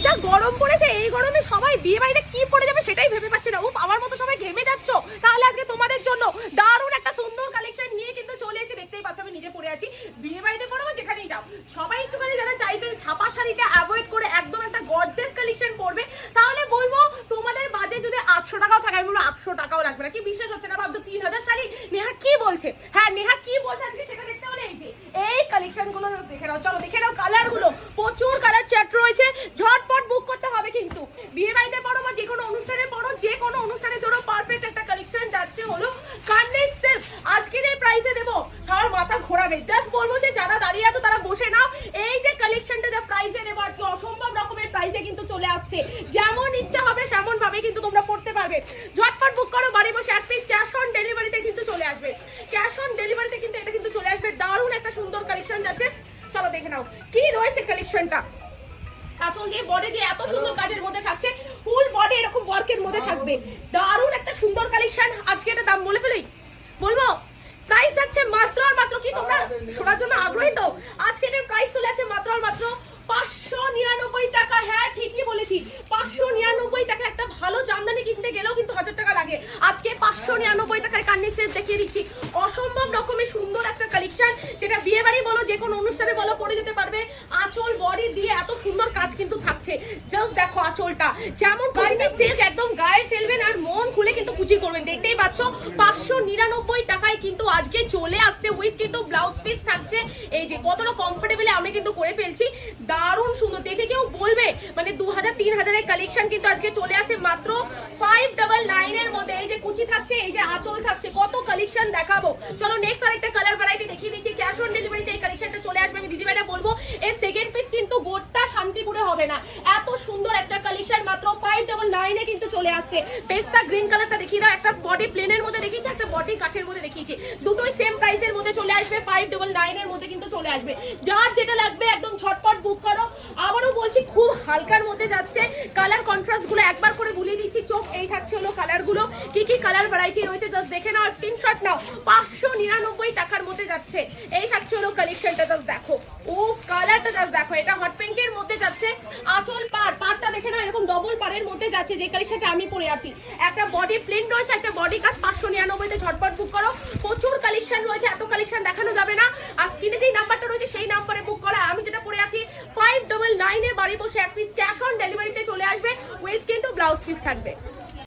যা গরম পড়েছে, এই গরমে সবাই বিয়ে বাড়িতে কি পরে যাবে সেটাই ভেবে পাচ্ছে না। আমার মতো সবাই ঘেমে যাচ্ছ, তাহলে আজকে তোমাদের জন্য দারুণ একটা সুন্দর কালেকশন নিয়ে কিন্তু চলে এসেছি। দেখতেই পাচ্ছ আমি নিজে পরে আছি, বিয়ে বাড়িতে পরবো যেখানেই যাও সবাই একটুখানি যারা চাইছো যে ছাপা শাড়িটা অ্যাভয়েড করে একদম একটা গর্জিয়াস কালেকশন করবে, তাহলে বলবো তোমাদের বাজেট যদি 800 টাকাও থাকে, আমি বলবো 800 টাকাও লাগবে না। কি বিশ্বাস হচ্ছে না? ভাবছো 3000 শাড়ি। নেহা কি বলছে? হ্যাঁ নেহা কি বলছে আজকে সেটা দেখতে হলে এই কালেকশন গুলো দেখে নাও। চলো দেখে নাও কালার গুলো, প্রচুর কালার চ্যাট রয়েছে, ঝটপট বুক করতে হবে। কিন্তু বিয়ে বাড়িতে পড়ো বা যে কোনো অনুষ্ঠানে পড়ো, যে কোনো অনুষ্ঠানের জন্য পারফেক্ট একটা কালেকশন যাচ্ছে হলো কার্নিশ সিল্ক। আজকে যে প্রাইসে দেবো সবার মাথা ঘোরাবে। জাস্ট বলবো যে যারা দাঁড়িয়ে আছো তারা বসে নাও। এই যে কালেকশনটা যা প্রাইসে দেবো আজকে অসম্ভব রকমের প্রাইসে কিন্তু চলে আসছে। যেমন ইচ্ছা হবে সেমন ভাবে কিন্তু তোমরা পড়তে পারবে। ঝটপট বুক করো, বাড়ি বসে এক পিস ক্যাশ অন ডেলিভারিতে কিন্তু চলে আসবে। ক্যাশ অন ডেলিভারিতে কিন্তু এটা কিন্তু চলে আসবে। দারুণ একটা সুন্দর কালেকশন যাচ্ছে, চলো দেখে নাও কি রয়েছে কালেকশনটা। আঁচল দিয়ে বডি দিয়ে এত সুন্দর কাজের মধ্যে থাকছে, ফুল বডি এরকম ওয়ার্কের মধ্যে থাকবে। দারুণ একটা সুন্দর কালেকশন। আজকে এটা দাম বলে ফেলি, বলবো প্রাইস আছে মাত্র আর মাত্র, কি তোমরা শোনার জন্য আগ্রহী তো? আজকে এটার প্রাইস চলে আছে মাত্র আর মাত্র 599 টাকা। হ্যাঁ ঠিকই বলেছি, 599 টাকা। একটা ভালো জামদানি কিনতে গেলেও কিন্তু 1000 টাকা লাগে, আজকে 599 টাকায় কার্নিশ সেট দেখিয়ে দিচ্ছি। অসম্ভব রকমের সুন্দর একটা কালেকশন, যেটা বিয়ে বাড়ি বলো যে কোনো অনুষ্ঠানে বলো পরে যেতে পারবে। আঁচল বডি দিয়ে এত সুন্দর কাজ কিন্তু থাকছে। জাস্ট দেখো আঁচলটা যেমন কার্নিশ সেট, একদম গায়ে ফেলবেন আর মন খুলে কিন্তু কুচি করবেন। দেখতেই পাচ্ছ 599 টাকায় কিন্তু আজকে চলে আসছে উইথ কিন্তু ব্লাউজ পিস থাকছে। এই যে কতটা কমফোর্টেবলি আমি কিন্তু করে ফেলছি, দারুণ সুন্দর। দেখে কেউ বলবে মানে 2000-3000 এর কালেকশন কিন্তু আজকে চলে আসে মাত্র 599 এর মধ্যে। এই যে কুচি থাকছে, এই যে আঁচল থাকছে, কত কালেকশন দেখাবো। চলো নেক্সট আরেকটা কালার ভ্যারাইটি দেখিয়ে দিচ্ছি। ক্যাশ অন ডেলিভারিতে এই কালেকশনটা চলে আসবে। আমি দিদিভাইটা বলবো এই সেকেন্ড পিস কিন্তু গোটা শান্তিপুরে হবে না। এত সুন্দর একটা কালেকশন মাত্র 599 এ কিন্তু চলে আসছে। পেস্তা গ্রিন কালারটা দেখিয়ে দাও, একটা বডি প্লেনের মধ্যে দেখিয়েছি, একটা বডি কাচের মধ্যে দেখিয়েছি। দুটোই সেম প্রাইসের মধ্যে চলে আসবে, 599 এর মধ্যে কিন্তু চলে আসবে। যার যেটা লাগবে একদম ঝটপট বুক করো। আবারও বলছি খুব হালকার মধ্যে যাচ্ছে। কালার কন্ট্রাস্ট গুলো একবার করে বুলিয়ে দিচ্ছি। চোখ এই থাকছে হলো কালার গুলো, কি কি কালার ভ্যারাইটি রয়েছে জাস্ট দেখে নাও, স্ক্রিনশট নাও। 599 টাকার মধ্যে যাচ্ছে। এই থাকছে হলো কালেকশনটা, জাস্ট দেখো ও কালারটা জাস্ট দেখো। এটা হট পিঙ্ক এর মধ্যে যাচ্ছে। আঁচল পাড়টা দেখে নাও, এরকম ডবল পাড়ের মধ্যে যাচ্ছে যে কালেকশনটা আমি পরে আছি। একটা বডি প্লেন রয়েছে, একটা বডি কাজ। 599 তে ঝটপট বুক করো। প্রচুর কালেকশন রয়েছে, এত কালেকশন দেখানো যাবে না। আর স্ক্রিনে যেই নাম্বারটা রয়েছে সেই নাম্বারে বুক করা। আমি যেটা পরে আছি 599 এ বাড়ি বসে এক পিস ক্যাশ অন ডেলিভারিতে চলে আসবে উইথ কিন্তু ব্লাউজ পিস থাকবে।